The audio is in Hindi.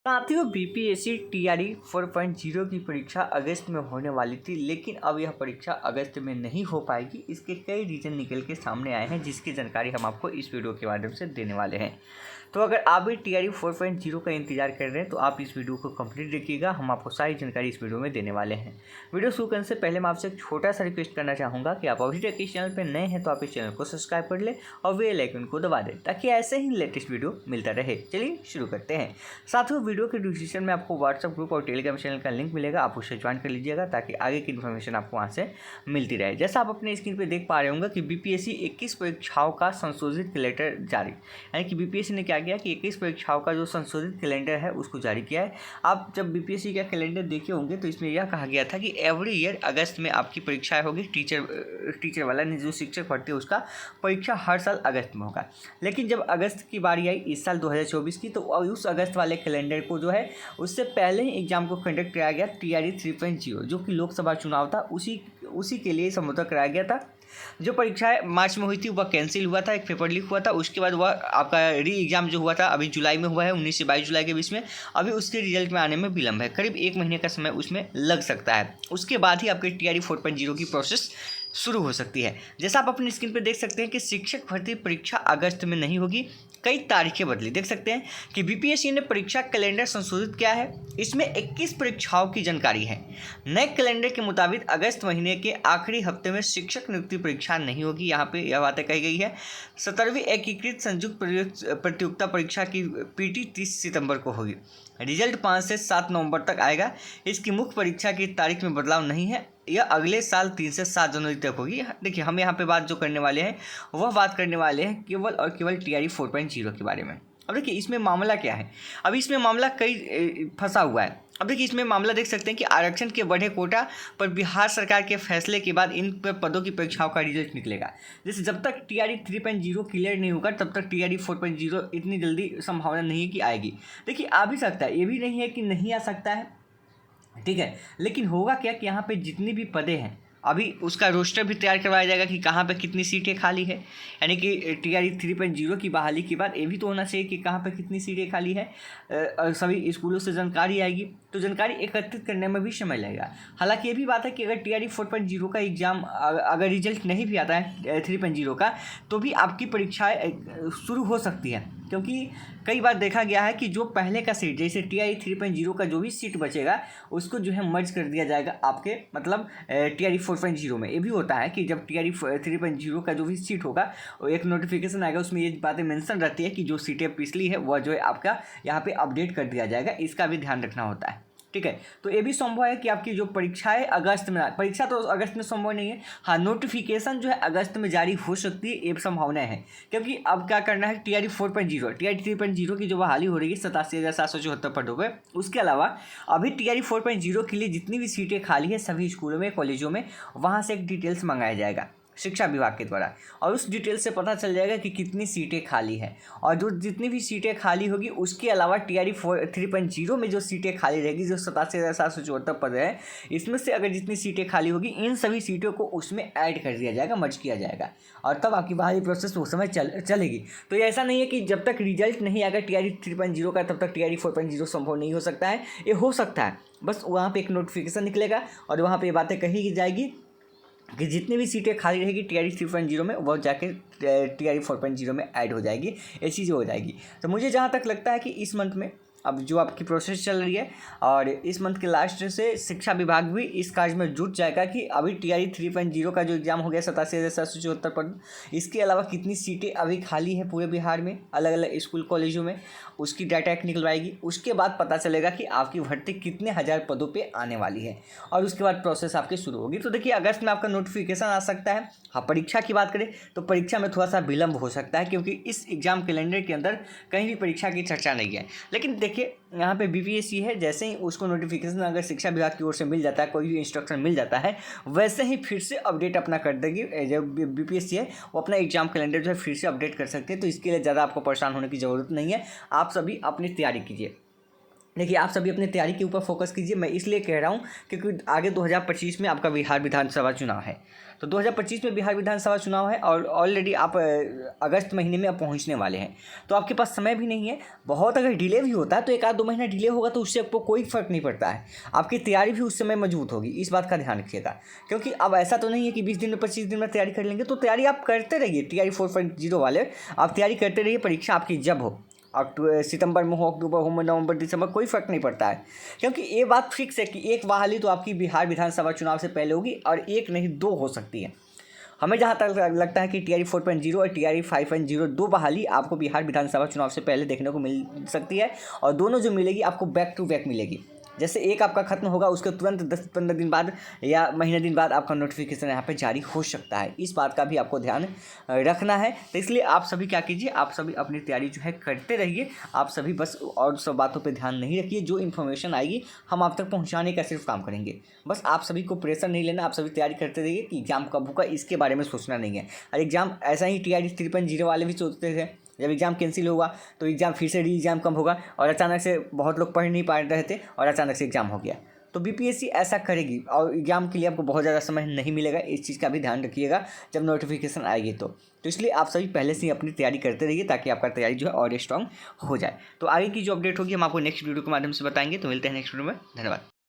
साथियों, बीपीएससी टीआरई 4.0 की परीक्षा अगस्त में होने वाली थी, लेकिन अब यह परीक्षा अगस्त में नहीं हो पाएगी। इसके कई रीज़न निकल के सामने आए हैं, जिसकी जानकारी हम आपको इस वीडियो के माध्यम से देने वाले हैं। तो अगर आप भी टीआरई 4.0 का इंतजार कर रहे हैं तो आप इस वीडियो को कंप्लीट देखिएगा। हम आपको सारी जानकारी इस वीडियो में देने वाले हैं। वीडियो शुरू करने से पहले मैं आपसे एक छोटा सा रिक्वेस्ट करना चाहूँगा कि आप अभी तक इस चैनल पर नए हैं तो आप इस चैनल को सब्सक्राइब कर लें और बेल आइकन को दबा दें, ताकि ऐसे ही लेटेस्ट वीडियो मिलता रहे। चलिए शुरू करते हैं। साथियों, वीडियो के डिस्क्रिप्शन में आपको व्हाट्सएप ग्रुप और टेलीग्राम चैनल का लिंक मिलेगा, आप उसे ज्वाइन कर लीजिएगा ताकि आगे की इन्फॉर्मेशन आपको वहाँ से मिलती रहे। जैसा आप अपने स्क्रीन पर देख पा रहे होंगे कि बीपीएससी 21 परीक्षाओं का संशोधित कैलेंडर जारी, यानी कि बीपीएससी ने क्या किया कि 21 परीक्षाओं का जो संशोधित कैलेंडर है उसको जारी किया है। आप जब बीपीएससी का कैलेंडर देखे होंगे तो इसमें यह कहा गया था कि एवरी ईयर अगस्त में आपकी परीक्षाएं होगी। टीचर वाला जो शिक्षक भर्ती है उसका परीक्षा हर साल अगस्त में होगा। लेकिन जब अगस्त की बारी आई इस साल 2024 की, तो उस अगस्त वाले कैलेंडर को जो है उससे पहले ही एग्जाम को कंडक्ट कराया गया टीआरई 3.0, जो कि लोकसभा चुनाव था, उसी के लिए संबोधित कराया गया था। जो परीक्षाएं मार्च में हुई थी वह कैंसिल हुआ था, एक पेपर लीक हुआ था। उसके बाद वह आपका री एग्ज़ाम जो हुआ था अभी जुलाई में हुआ है, 19 से 22 जुलाई के बीच में। अभी उसके रिजल्ट में आने में विलंब है, करीब 1 महीने का समय उसमें लग सकता है। उसके बाद ही आपके टीआरई 4.0 की प्रोसेस शुरू हो सकती है। जैसा आप अपनी स्क्रीन पर देख सकते हैं कि शिक्षक भर्ती परीक्षा अगस्त में नहीं होगी, कई तारीखें बदली। देख सकते हैं कि बीपीएससी ने परीक्षा कैलेंडर संशोधित किया है। इसमें 21 परीक्षाओं की जानकारी है। नए कैलेंडर के मुताबिक अगस्त महीने के आखिरी हफ्ते में शिक्षक नियुक्ति परीक्षा नहीं होगी। यहाँ पे यह बातें कही गई है। 17वीं एकीकृत संयुक्त प्रतियोगिता परीक्षा की पीटी 30 सितंबर को होगी। रिजल्ट 5 से 7 नवंबर तक आएगा। इसकी मुख्य परीक्षा की तारीख में बदलाव नहीं है, यह अगले साल 3 से 7 जनवरी तक होगी। देखिए, हम यहाँ पे बात जो करने वाले हैं वह बात करने वाले हैं केवल और केवल टीआरई 4.0 के बारे में। अब देखिए इसमें मामला क्या है। अभी इसमें मामला कई फंसा हुआ है। अब देखिए इसमें मामला देख सकते हैं कि आरक्षण के बढ़े कोटा पर बिहार सरकार के फैसले के बाद इन पदों की परीक्षाओं का रिजल्ट निकलेगा। जैसे जब तक टीआरई 3.0 क्लियर नहीं होगा तब तक टीआरई 4.0 इतनी जल्दी संभावना नहीं है कि आएगी। देखिए आ भी सकता है, ये भी नहीं है कि नहीं आ सकता है, ठीक है। लेकिन होगा क्या कि यहाँ पे जितनी भी पदें हैं अभी उसका रोस्टर भी तैयार करवाया जाएगा कि कहाँ पे कितनी सीटें खाली है। यानी कि टीआरई 3.0 की बहाली के बाद ये भी तो होना चाहिए कि कहाँ पे कितनी सीटें खाली है। सभी स्कूलों से जानकारी आएगी, तो जानकारी एकत्रित करने में भी समय लगेगा। हालांकि ये भी बात है कि अगर टीआरई 4.0 का एग्ज़ाम अगर रिजल्ट नहीं भी आता है 3.0 का, तो भी आपकी परीक्षाएँ शुरू हो सकती है। क्योंकि कई बार देखा गया है कि जो पहले का सीट, जैसे टीआरई 3.0 का जो भी सीट बचेगा उसको जो है मर्ज कर दिया जाएगा आपके मतलब टीआरई 4.0 में। ये भी होता है कि जब टीआरई 3.0 का जो भी सीट होगा एक नोटिफिकेशन आएगा, उसमें ये बातें मेंशन रहती है कि जो सीटें पिछली है वह जो है आपका यहाँ पे अपडेट कर दिया जाएगा। इसका भी ध्यान रखना होता है, ठीक है। तो ये भी संभव है कि आपकी जो परीक्षा है अगस्त में, परीक्षा तो अगस्त में संभव नहीं है, हाँ नोटिफिकेशन जो है अगस्त में जारी हो सकती है, ये संभावना है। क्योंकि अब क्या करना है, टीआरई 4.0 टीआरई 3.0 की जो बहाली हो रही है 87,774 पदों पर। उसके अलावा अभी टीआरई 4.0 के लिए जितनी भी सीटें खाली है सभी स्कूलों में, कॉलेजों में, वहाँ से एक डिटेल्स मंगाया जाएगा शिक्षा विभाग के द्वारा, और उस डिटेल से पता चल जाएगा कि कितनी सीटें खाली हैं। और जो जितनी भी सीटें खाली होगी उसके अलावा टीआरई 3.0 में जो सीटें खाली रहेगी, जो 87,774 पद है, इसमें से अगर जितनी सीटें खाली होगी इन सभी सीटों को उसमें ऐड कर दिया जाएगा, मर्ज किया जाएगा, और तब आपकी बहाली प्रोसेस उस समय चलेगी। तो ये ऐसा नहीं है कि जब तक रिजल्ट नहीं आएगा टीआरई 3.0 का तब तक टीआरई 4.0 संभव नहीं हो सकता है। ये हो सकता है, बस वहाँ पर एक नोटिफिकेशन निकलेगा और वहाँ पर ये बातें कही जाएगी कि जितनी भी सीटें खाली रहेगी टीआरई 3.0 में वह जाके टीआरई 4.0 में ऐड हो जाएगी, ये चीज़ हो जाएगी। तो मुझे जहाँ तक लगता है कि इस मंथ में अब जो आपकी प्रोसेस चल रही है और इस मंथ के लास्ट से शिक्षा विभाग भी इस कार्य में जुट जाएगा कि अभी टीआरई 3.0 का जो एग्ज़ाम हो गया 87,774 पद, इसके अलावा कितनी सीटें अभी खाली है पूरे बिहार में अलग अलग स्कूल कॉलेजों में, उसकी डाटा एक निकलवाएगी। उसके बाद पता चलेगा कि आपकी भर्ती कितने हज़ार पदों पे आने वाली है और उसके बाद प्रोसेस आपकी शुरू होगी। तो देखिए अगस्त में आपका नोटिफिकेशन आ सकता है। हाँ, परीक्षा की बात करें तो परीक्षा में थोड़ा सा विलंब हो सकता है, क्योंकि इस एग्ज़ाम कैलेंडर के अंदर कहीं भी परीक्षा की चर्चा नहीं है। लेकिन देखिए यहाँ पे बीपीएससी है, जैसे ही उसको नोटिफिकेशन अगर शिक्षा विभाग की ओर से मिल जाता है, कोई भी इंस्ट्रक्शन मिल जाता है, वैसे ही फिर से अपडेट अपना कर देगी। जब बीपीएससी है वो अपना एग्जाम कैलेंडर जो है फिर से अपडेट कर सकते हैं। तो इसके लिए ज़्यादा आपको परेशान होने की ज़रूरत नहीं है, आप सभी अपनी तैयारी कीजिए। देखिए, आप सभी अपनी तैयारी के ऊपर फोकस कीजिए। मैं इसलिए कह रहा हूँ क्योंकि आगे 2025 में आपका बिहार विधानसभा चुनाव है। तो 2025 में बिहार विधानसभा चुनाव है और ऑलरेडी आप अगस्त महीने में अब पहुँचने वाले हैं। तो आपके पास समय भी नहीं है बहुत। अगर डिले भी होता है तो 1 आध 2 महीना डिले होगा तो उससे आपको कोई फ़र्क नहीं पड़ता है। आपकी तैयारी भी उस समय मजबूत होगी, इस बात का ध्यान रखिएगा। क्योंकि अब ऐसा तो नहीं है कि 20 दिन में 25 दिन में तैयारी कर लेंगे। तो तैयारी आप करते रहिए, TRE 4.0 वाले आप तैयारी करते रहिए। परीक्षा आपकी जब हो, सितंबर में हो, अक्टूबर हो, नवंबर, दिसंबर, कोई फ़र्क नहीं पड़ता है। क्योंकि ये बात फिक्स है कि एक बहाली तो आपकी बिहार विधानसभा चुनाव से पहले होगी और एक नहीं 2 हो सकती है। हमें जहाँ तक लगता है कि TRE 4.0 और TRE 5.0 2 बहाली आपको बिहार विधानसभा चुनाव से पहले देखने को मिल सकती है। और दोनों जो मिलेगी आपको बैक टू बैक मिलेगी। जैसे एक आपका खत्म होगा उसके तुरंत 10-15 दिन बाद या महीने दिन बाद आपका नोटिफिकेशन यहाँ पे जारी हो सकता है। इस बात का भी आपको ध्यान रखना है। तो इसलिए आप सभी क्या कीजिए, आप सभी अपनी तैयारी जो है करते रहिए। आप सभी बस और सब बातों पे ध्यान नहीं रखिए। जो इन्फॉर्मेशन आएगी हम आप तक पहुँचाने का सिर्फ काम करेंगे। बस आप सभी को प्रेशर नहीं लेना, आप सभी तैयारी करते रहिए कि एग्ज़ाम कब होगा इसके बारे में सोचना नहीं है। और एग्ज़ाम ऐसा ही TRE 3.0 वाले भी सोचते थे, जब एग्ज़ाम कैंसिल हुआ तो एग्ज़ाम फिर से री एग्ज़ाम कब होगा, और अचानक से बहुत लोग पढ़ नहीं पा रहे थे और अचानक से एग्ज़ाम हो गया। तो BPSC ऐसा करेगी और एग्ज़ाम के लिए आपको बहुत ज़्यादा समय नहीं मिलेगा। इस चीज़ का भी ध्यान रखिएगा जब नोटिफिकेशन आएगी तो इसलिए आप सभी पहले से ही अपनी तैयारी करते रहिए ताकि आपका तैयारी जो है और स्ट्रॉन्ग हो जाए। तो आगे की जो अपडेट होगी हम आपको नेक्स्ट वीडियो के माध्यम से बताएंगे। तो मिलते हैं नेक्स्ट वीडियो में। धन्यवाद।